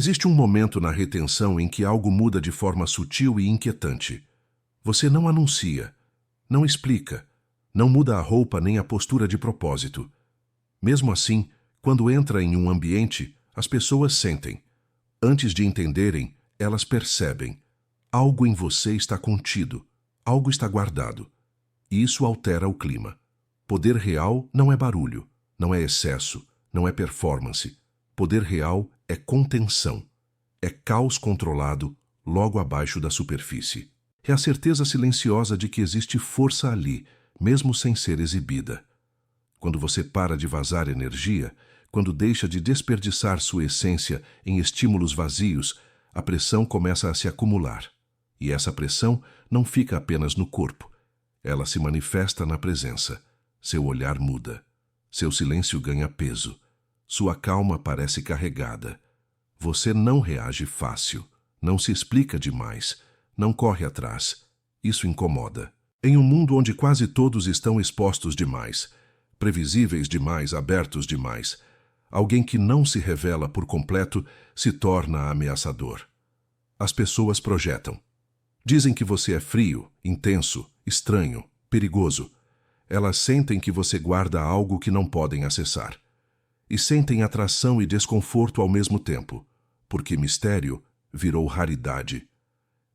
Existe um momento na retenção em que algo muda de forma sutil e inquietante. Você não anuncia, não explica, não muda a roupa nem a postura de propósito. Mesmo assim, quando entra em um ambiente, as pessoas sentem. Antes de entenderem, elas percebem. Algo em você está contido, algo está guardado. E isso altera o clima. Poder real não é barulho, não é excesso, não é performance. Poder real é contenção. É caos controlado logo abaixo da superfície. É a certeza silenciosa de que existe força ali, mesmo sem ser exibida. Quando você para de vazar energia, quando deixa de desperdiçar sua essência em estímulos vazios, a pressão começa a se acumular. E essa pressão não fica apenas no corpo. Ela se manifesta na presença. Seu olhar muda. Seu silêncio ganha peso. Sua calma parece carregada. Você não reage fácil. Não se explica demais. Não corre atrás. Isso incomoda. Em um mundo onde quase todos estão expostos demais, previsíveis demais, abertos demais, alguém que não se revela por completo se torna ameaçador. As pessoas projetam. Dizem que você é frio, intenso, estranho, perigoso. Elas sentem que você guarda algo que não podem acessar. E sentem atração e desconforto ao mesmo tempo, porque mistério virou raridade.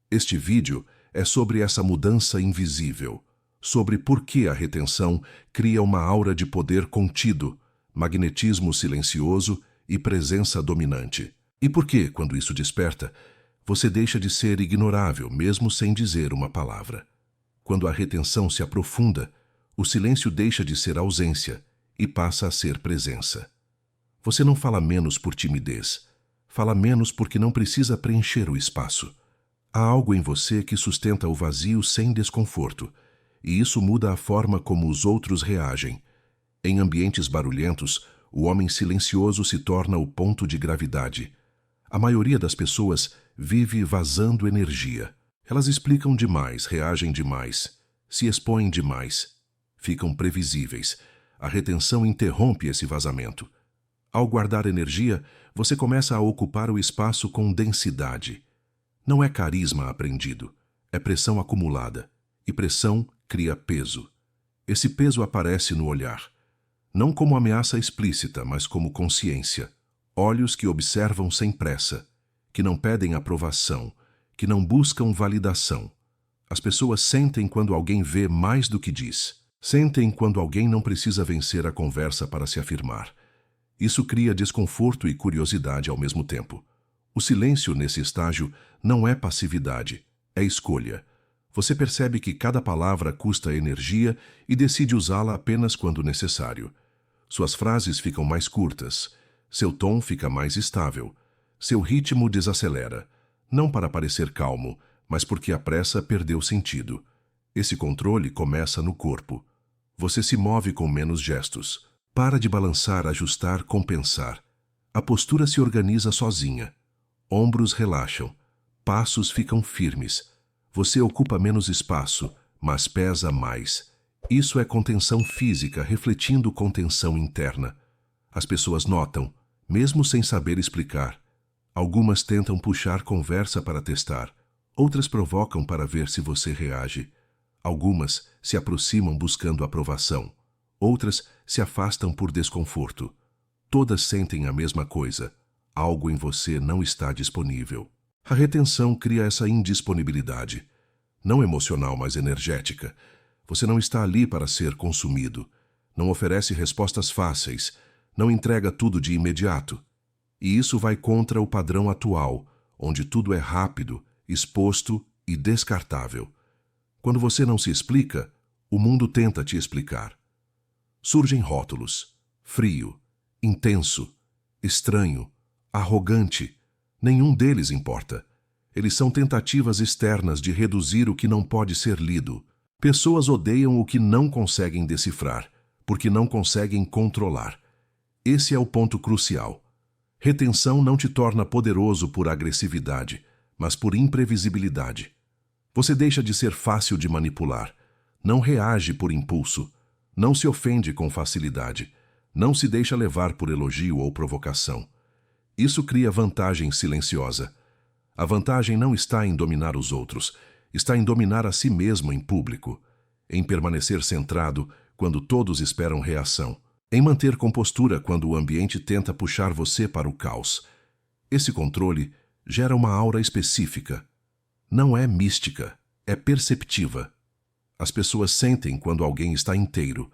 Este vídeo é sobre essa mudança invisível, sobre por que a retenção cria uma aura de poder contido, magnetismo silencioso e presença dominante. E por que, quando isso desperta, você deixa de ser ignorável, mesmo sem dizer uma palavra. Quando a retenção se aprofunda, o silêncio deixa de ser ausência e passa a ser presença. Você não fala menos por timidez, fala menos porque não precisa preencher o espaço. Há algo em você que sustenta o vazio sem desconforto, e isso muda a forma como os outros reagem. Em ambientes barulhentos, o homem silencioso se torna o ponto de gravidade. A maioria das pessoas vive vazando energia. Elas explicam demais, reagem demais, se expõem demais, ficam previsíveis. A retenção interrompe esse vazamento. Ao guardar energia, você começa a ocupar o espaço com densidade. Não é carisma aprendido, é pressão acumulada. E pressão cria peso. Esse peso aparece no olhar. Não como ameaça explícita, mas como consciência. Olhos que observam sem pressa, que não pedem aprovação, que não buscam validação. As pessoas sentem quando alguém vê mais do que diz. Sentem quando alguém não precisa vencer a conversa para se afirmar. Isso cria desconforto e curiosidade ao mesmo tempo. O silêncio nesse estágio não é passividade, é escolha. Você percebe que cada palavra custa energia e decide usá-la apenas quando necessário. Suas frases ficam mais curtas, seu tom fica mais estável, seu ritmo desacelera, não para parecer calmo, mas porque a pressa perdeu sentido. Esse controle começa no corpo. Você se move com menos gestos. Para de balançar, ajustar, compensar. A postura se organiza sozinha. Ombros relaxam. Passos ficam firmes. Você ocupa menos espaço, mas pesa mais. Isso é contenção física refletindo contenção interna. As pessoas notam, mesmo sem saber explicar. Algumas tentam puxar conversa para testar. Outras provocam para ver se você reage. Algumas se aproximam buscando aprovação. Outras se afastam por desconforto. Todas sentem a mesma coisa. Algo em você não está disponível. A retenção cria essa indisponibilidade. Não emocional, mas energética. Você não está ali para ser consumido. Não oferece respostas fáceis. Não entrega tudo de imediato. E isso vai contra o padrão atual, onde tudo é rápido, exposto e descartável. Quando você não se explica, o mundo tenta te explicar. Surgem rótulos: frio, intenso, estranho, arrogante. Nenhum deles importa. Eles são tentativas externas de reduzir o que não pode ser lido. Pessoas odeiam o que não conseguem decifrar, porque não conseguem controlar. Esse é o ponto crucial. Retenção não te torna poderoso por agressividade, mas por imprevisibilidade. Você deixa de ser fácil de manipular. Não reage por impulso. Não se ofende com facilidade. Não se deixa levar por elogio ou provocação. Isso cria vantagem silenciosa. A vantagem não está em dominar os outros, está em dominar a si mesmo em público, em permanecer centrado quando todos esperam reação, em manter compostura quando o ambiente tenta puxar você para o caos. Esse controle gera uma aura específica. Não é mística, é perceptiva. As pessoas sentem quando alguém está inteiro,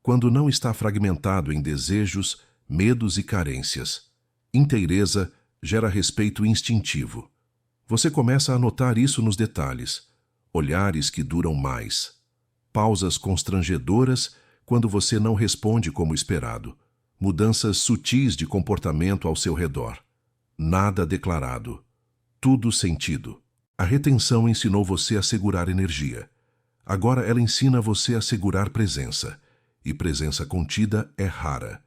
quando não está fragmentado em desejos, medos e carências. Inteireza gera respeito instintivo. Você começa a notar isso nos detalhes, olhares que duram mais, pausas constrangedoras quando você não responde como esperado, mudanças sutis de comportamento ao seu redor. Nada declarado, tudo sentido. A retenção ensinou você a segurar energia. Agora ela ensina você a segurar presença, e presença contida é rara.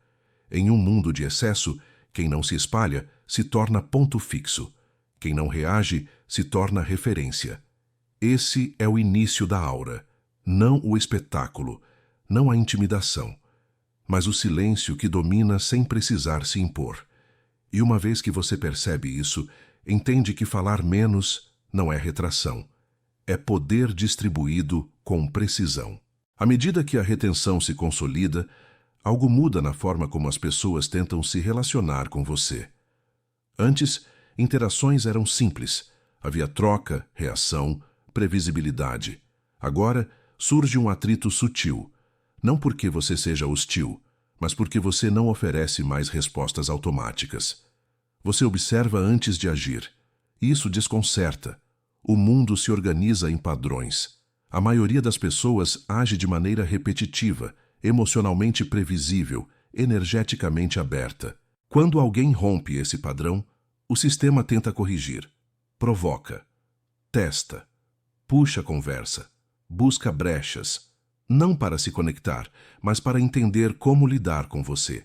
Em um mundo de excesso, quem não se espalha se torna ponto fixo. Quem não reage se torna referência. Esse é o início da aura, não o espetáculo, não a intimidação, mas o silêncio que domina sem precisar se impor. E uma vez que você percebe isso, entende que falar menos não é retração, é poder distribuído com precisão. À medida que a retenção se consolida, algo muda na forma como as pessoas tentam se relacionar com você. Antes, interações eram simples. Havia troca, reação, previsibilidade. Agora, surge um atrito sutil. Não porque você seja hostil, mas porque você não oferece mais respostas automáticas. Você observa antes de agir. Isso desconcerta. O mundo se organiza em padrões. A maioria das pessoas age de maneira repetitiva, emocionalmente previsível, energeticamente aberta. Quando alguém rompe esse padrão, o sistema tenta corrigir, provoca, testa, puxa a conversa, busca brechas, não para se conectar, mas para entender como lidar com você.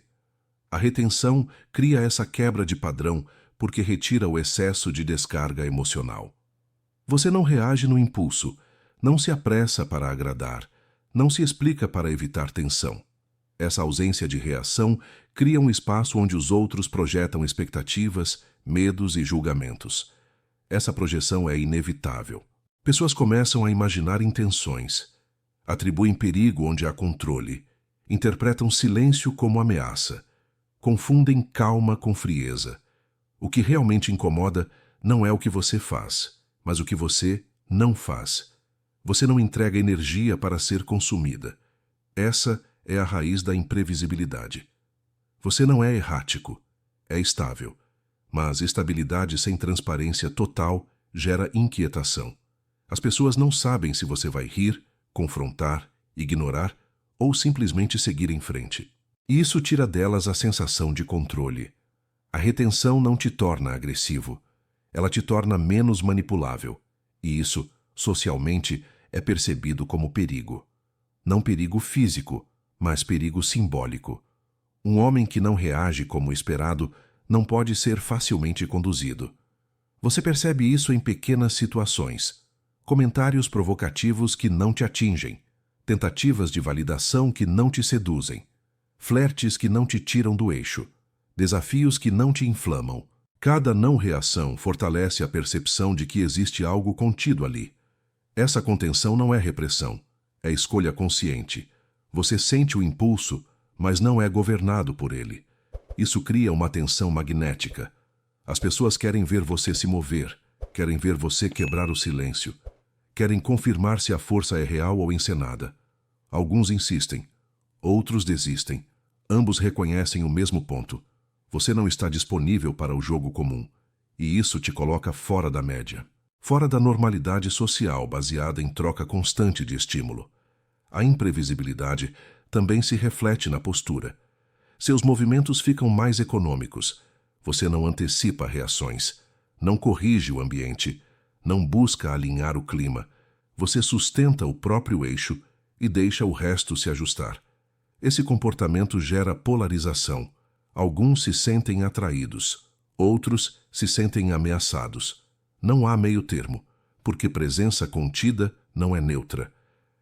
A retenção cria essa quebra de padrão porque retira o excesso de descarga emocional. Você não reage no impulso, não se apressa para agradar, não se explica para evitar tensão. Essa ausência de reação cria um espaço onde os outros projetam expectativas, medos e julgamentos. Essa projeção é inevitável. Pessoas começam a imaginar intenções, atribuem perigo onde há controle, interpretam silêncio como ameaça, confundem calma com frieza. O que realmente incomoda não é o que você faz, mas o que você não faz. Você não entrega energia para ser consumida. Essa é a raiz da imprevisibilidade. Você não é errático, é estável. Mas estabilidade sem transparência total gera inquietação. As pessoas não sabem se você vai rir, confrontar, ignorar ou simplesmente seguir em frente. E isso tira delas a sensação de controle. A retenção não te torna agressivo. Ela te torna menos manipulável. E isso, socialmente, é percebido como perigo. Não perigo físico, mas perigo simbólico. Um homem que não reage como esperado não pode ser facilmente conduzido. Você percebe isso em pequenas situações. Comentários provocativos que não te atingem, tentativas de validação que não te seduzem, flertes que não te tiram do eixo, desafios que não te inflamam. Cada não-reação fortalece a percepção de que existe algo contido ali. Essa contenção não é repressão, é escolha consciente. Você sente o impulso, mas não é governado por ele. Isso cria uma tensão magnética. As pessoas querem ver você se mover, querem ver você quebrar o silêncio, querem confirmar se a força é real ou encenada. Alguns insistem, outros desistem. Ambos reconhecem o mesmo ponto. Você não está disponível para o jogo comum, e isso te coloca fora da média, fora da normalidade social baseada em troca constante de estímulo. A imprevisibilidade também se reflete na postura. Seus movimentos ficam mais econômicos. Você não antecipa reações, não corrige o ambiente, não busca alinhar o clima. Você sustenta o próprio eixo e deixa o resto se ajustar. Esse comportamento gera polarização. Alguns se sentem atraídos, outros se sentem ameaçados. Não há meio termo, porque presença contida não é neutra.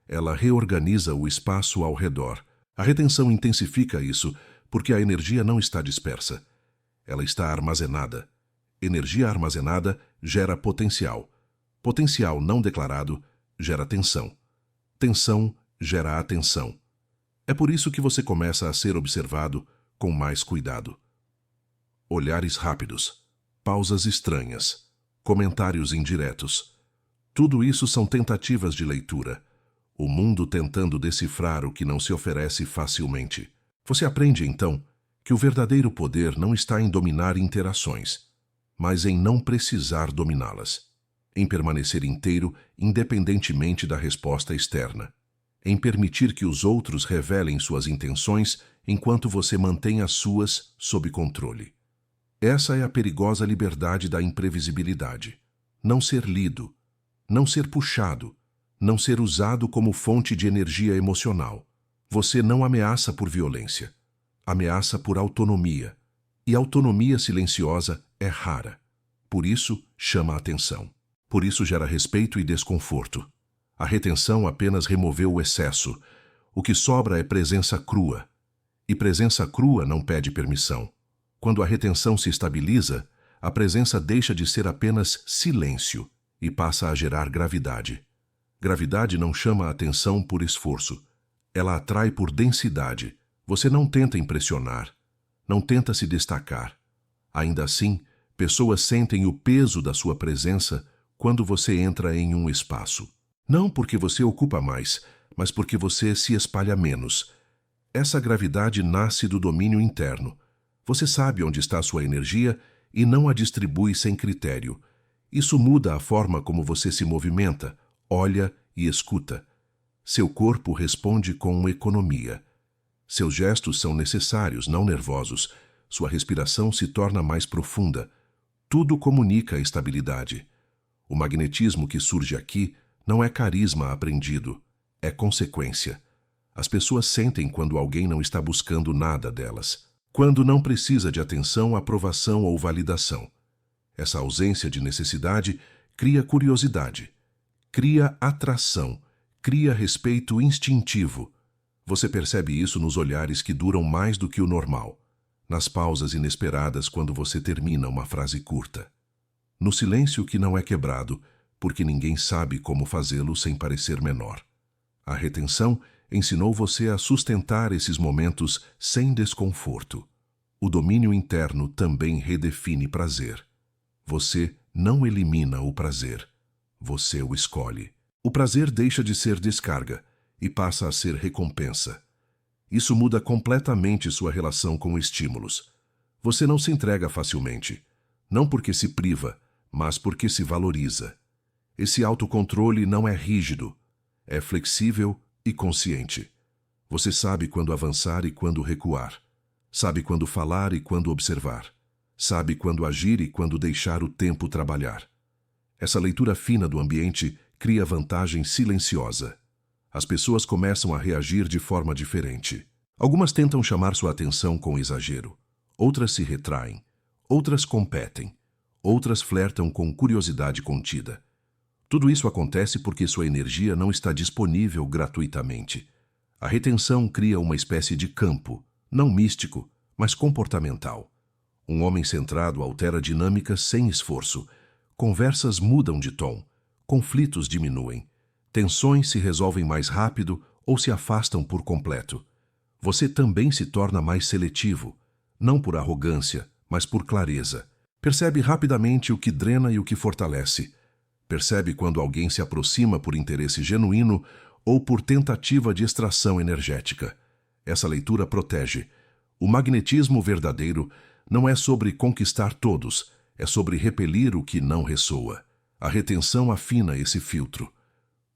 Ela reorganiza o espaço ao redor. A retenção intensifica isso porque a energia não está dispersa. ela está armazenada. Energia armazenada gera potencial. Potencial não declarado gera tensão. Tensão gera atenção. É por isso que você começa a ser observado com mais cuidado. Olhares rápidos, pausas estranhas, comentários indiretos. Tudo isso são tentativas de leitura. O mundo tentando decifrar o que não se oferece facilmente. Você aprende, então, que o verdadeiro poder não está em dominar interações, mas em não precisar dominá-las, em permanecer inteiro independentemente da resposta externa, em permitir que os outros revelem suas intenções enquanto você mantém as suas sob controle. Essa é a perigosa liberdade da imprevisibilidade. Não ser lido, não ser puxado, não ser usado como fonte de energia emocional. Você não ameaça por violência, ameaça por autonomia. E autonomia silenciosa é rara. Por isso, chama a atenção. Por isso gera respeito e desconforto. A retenção apenas removeu o excesso. O que sobra é presença crua. E presença crua não pede permissão. Quando a retenção se estabiliza, a presença deixa de ser apenas silêncio e passa a gerar gravidade. Gravidade não chama a atenção por esforço. Ela atrai por densidade. Você não tenta impressionar, não tenta se destacar. Ainda assim, pessoas sentem o peso da sua presença quando você entra em um espaço. Não porque você ocupa mais, mas porque você se espalha menos. Essa gravidade nasce do domínio interno. Você sabe onde está sua energia e não a distribui sem critério. Isso muda a forma como você se movimenta, olha e escuta. Seu corpo responde com economia. Seus gestos são necessários, não nervosos. Sua respiração se torna mais profunda. Tudo comunica estabilidade. O magnetismo que surge aqui não é carisma aprendido, é consequência. As pessoas sentem quando alguém não está buscando nada delas, quando não precisa de atenção, aprovação ou validação. Essa ausência de necessidade cria curiosidade, cria atração, cria respeito instintivo. Você percebe isso nos olhares que duram mais do que o normal, nas pausas inesperadas quando você termina uma frase curta, no silêncio que não é quebrado, porque ninguém sabe como fazê-lo sem parecer menor. A retenção ensinou você a sustentar esses momentos sem desconforto. O domínio interno também redefine prazer. Você não elimina o prazer, você o escolhe. O prazer deixa de ser descarga e passa a ser recompensa. Isso muda completamente sua relação com estímulos. Você não se entrega facilmente, não porque se priva, mas porque se valoriza. Esse autocontrole não é rígido, é flexível e consciente. Você sabe quando avançar e quando recuar. Sabe quando falar e quando observar. Sabe quando agir e quando deixar o tempo trabalhar. Essa leitura fina do ambiente cria vantagem silenciosa. As pessoas começam a reagir de forma diferente. Algumas tentam chamar sua atenção com exagero. Outras se retraem. Outras competem. Outras flertam com curiosidade contida. Tudo isso acontece porque sua energia não está disponível gratuitamente. A retenção cria uma espécie de campo, não místico, mas comportamental. Um homem centrado altera dinâmicas sem esforço. Conversas mudam de tom. Conflitos diminuem. Tensões se resolvem mais rápido ou se afastam por completo. Você também se torna mais seletivo, não por arrogância, mas por clareza. Percebe rapidamente o que drena e o que fortalece. Percebe quando alguém se aproxima por interesse genuíno ou por tentativa de extração energética. Essa leitura protege. O magnetismo verdadeiro não é sobre conquistar todos, é sobre repelir o que não ressoa. A retenção afina esse filtro.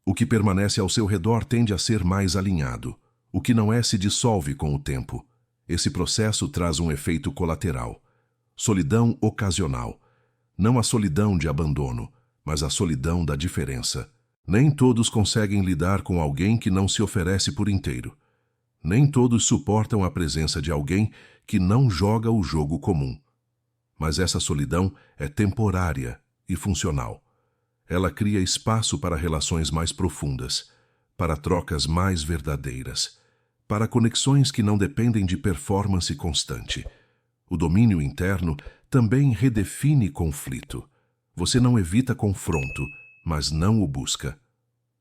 O que permanece ao seu redor tende a ser mais alinhado. O que não é se dissolve com o tempo. Esse processo traz um efeito colateral. Solidão ocasional. Não a solidão de abandono, mas a solidão da diferença. Nem todos conseguem lidar com alguém que não se oferece por inteiro. Nem todos suportam a presença de alguém que não joga o jogo comum. Mas essa solidão é temporária e funcional. Ela cria espaço para relações mais profundas, para trocas mais verdadeiras, para conexões que não dependem de performance constante. O domínio interno também redefine conflito. Você não evita confronto, mas não o busca.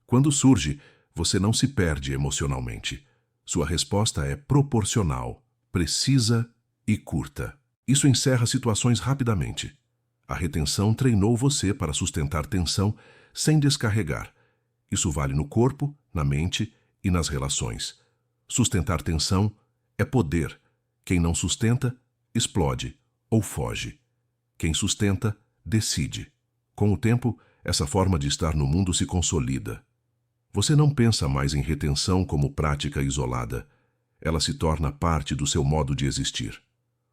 Quando surge, você não se perde emocionalmente. Sua resposta é proporcional, precisa e curta. Isso encerra situações rapidamente. A retenção treinou você para sustentar tensão sem descarregar. Isso vale no corpo, na mente e nas relações. Sustentar tensão é poder. Quem não sustenta, explode ou foge. Quem sustenta, decide. Com o tempo, essa forma de estar no mundo se consolida. Você não pensa mais em retenção como prática isolada. Ela se torna parte do seu modo de existir.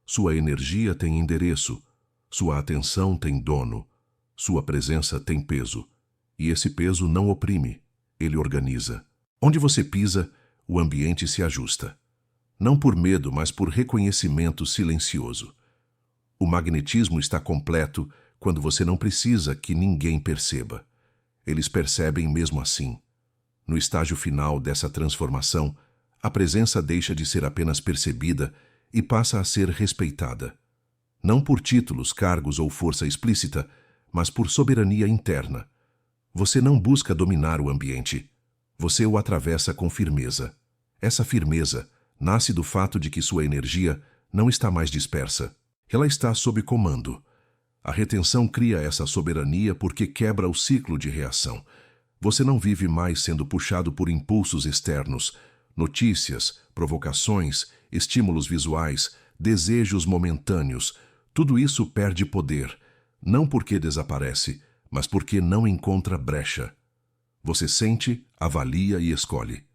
Sua energia tem endereço. Sua atenção tem dono. Sua presença tem peso. E esse peso não oprime, ele organiza. Onde você pisa, o ambiente se ajusta. Não por medo, mas por reconhecimento silencioso. O magnetismo está completo quando você não precisa que ninguém perceba. Eles percebem mesmo assim. No estágio final dessa transformação, a presença deixa de ser apenas percebida e passa a ser respeitada. Não por títulos, cargos ou força explícita, mas por soberania interna. Você não busca dominar o ambiente. Você o atravessa com firmeza. Essa firmeza nasce do fato de que sua energia não está mais dispersa. Ela está sob comando. A retenção cria essa soberania porque quebra o ciclo de reação. Você não vive mais sendo puxado por impulsos externos, notícias, provocações, estímulos visuais, desejos momentâneos. Tudo isso perde poder, não porque desaparece, mas porque não encontra brecha. Você sente, avalia e escolhe.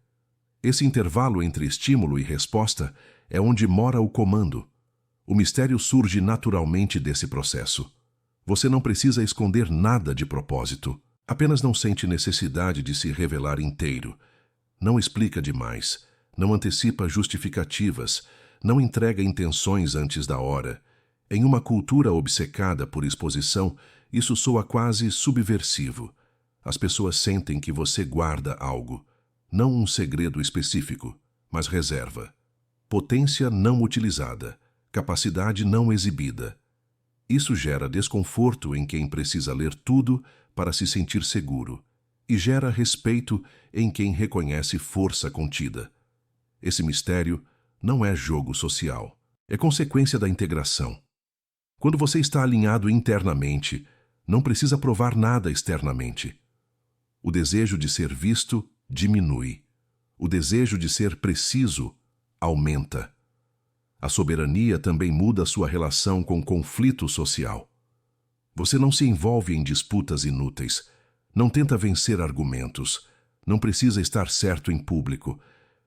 Esse intervalo entre estímulo e resposta é onde mora o comando. O mistério surge naturalmente desse processo. Você não precisa esconder nada de propósito. Apenas não sente necessidade de se revelar inteiro. Não explica demais. Não antecipa justificativas. Não entrega intenções antes da hora. Em uma cultura obcecada por exposição, isso soa quase subversivo. As pessoas sentem que você guarda algo. Não um segredo específico, mas reserva. Potência não utilizada. Capacidade não exibida. Isso gera desconforto em quem precisa ler tudo para se sentir seguro, e gera respeito em quem reconhece força contida. Esse mistério não é jogo social, é consequência da integração. Quando você está alinhado internamente, não precisa provar nada externamente. O desejo de ser visto diminui. O desejo de ser preciso aumenta. A soberania também muda sua relação com conflito social. Você não se envolve em disputas inúteis, não tenta vencer argumentos, não precisa estar certo em público.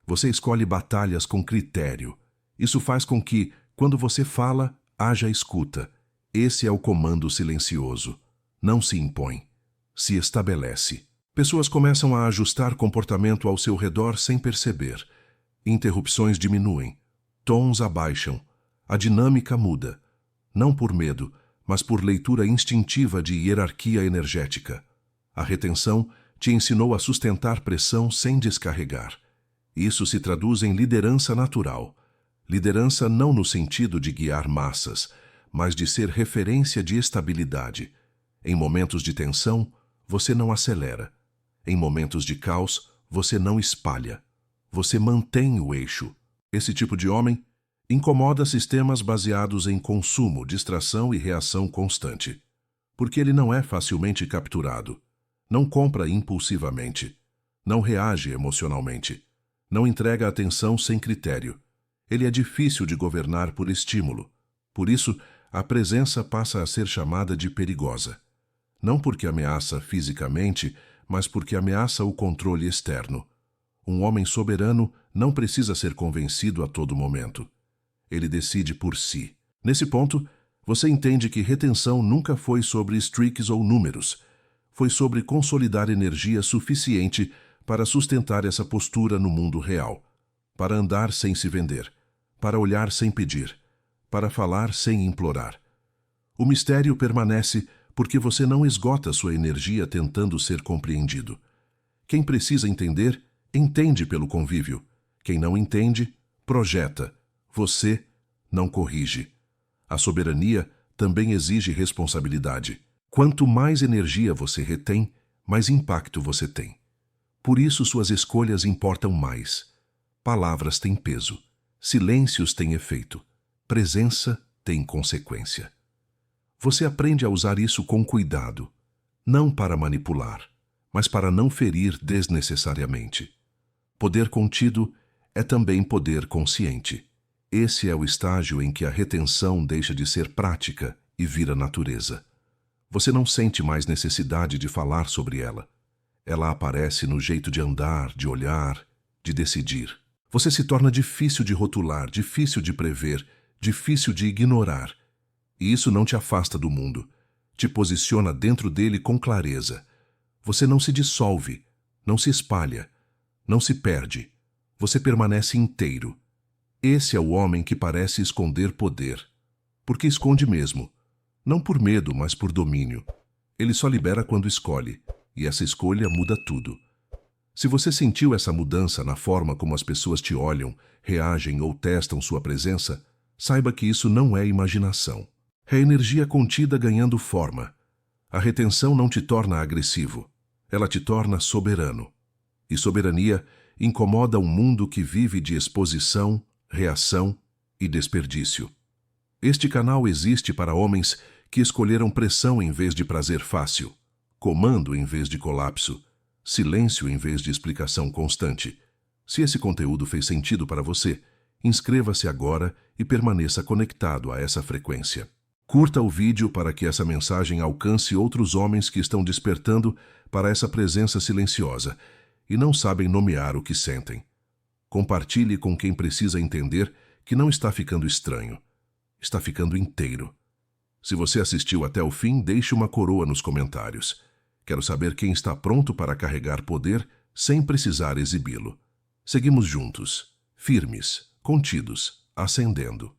Você escolhe batalhas com critério. Isso faz com que, quando você fala, haja escuta. Esse é o comando silencioso. Não se impõe, se estabelece. Pessoas começam a ajustar comportamento ao seu redor sem perceber. Interrupções diminuem, tons abaixam, a dinâmica muda. Não por medo, mas por leitura instintiva de hierarquia energética. A retenção te ensinou a sustentar pressão sem descarregar. Isso se traduz em liderança natural. Liderança não no sentido de guiar massas, mas de ser referência de estabilidade. Em momentos de tensão, você não acelera. Em momentos de caos, você não espalha. Você mantém o eixo. Esse tipo de homem incomoda sistemas baseados em consumo, distração e reação constante. Porque ele não é facilmente capturado. Não compra impulsivamente. Não reage emocionalmente. Não entrega atenção sem critério. Ele é difícil de governar por estímulo. Por isso, a presença passa a ser chamada de perigosa. Não porque ameaça fisicamente, mas porque ameaça o controle externo. Um homem soberano não precisa ser convencido a todo momento. Ele decide por si. Nesse ponto, você entende que retenção nunca foi sobre streaks ou números. Foi sobre consolidar energia suficiente para sustentar essa postura no mundo real. Para andar sem se vender. Para olhar sem pedir. Para falar sem implorar. O mistério permanece porque você não esgota sua energia tentando ser compreendido. Quem precisa entender, entende pelo convívio. Quem não entende, projeta. Você não corrige. A soberania também exige responsabilidade. Quanto mais energia você retém, mais impacto você tem. Por isso suas escolhas importam mais. Palavras têm peso. Silêncios têm efeito. Presença tem consequência. Você aprende a usar isso com cuidado, não para manipular, mas para não ferir desnecessariamente. Poder contido é também poder consciente. Esse é o estágio em que a retenção deixa de ser prática e vira natureza. Você não sente mais necessidade de falar sobre ela. Ela aparece no jeito de andar, de olhar, de decidir. Você se torna difícil de rotular, difícil de prever, difícil de ignorar. E isso não te afasta do mundo. Te posiciona dentro dele com clareza. Você não se dissolve, não se espalha, não se perde. Você permanece inteiro. Esse é o homem que parece esconder poder. Porque esconde mesmo. Não por medo, mas por domínio. Ele só libera quando escolhe. E essa escolha muda tudo. Se você sentiu essa mudança na forma como as pessoas te olham, reagem ou testam sua presença, saiba que isso não é imaginação. É energia contida ganhando forma. A retenção não te torna agressivo. Ela te torna soberano. E soberania incomoda um mundo que vive de exposição, reação e desperdício. Este canal existe para homens que escolheram pressão em vez de prazer fácil, comando em vez de colapso, silêncio em vez de explicação constante. Se esse conteúdo fez sentido para você, inscreva-se agora e permaneça conectado a essa frequência. Curta o vídeo para que essa mensagem alcance outros homens que estão despertando para essa presença silenciosa e não sabem nomear o que sentem. Compartilhe com quem precisa entender que não está ficando estranho, está ficando inteiro. Se você assistiu até o fim, deixe uma coroa nos comentários. Quero saber quem está pronto para carregar poder sem precisar exibi-lo. Seguimos juntos, firmes, contidos, ascendendo.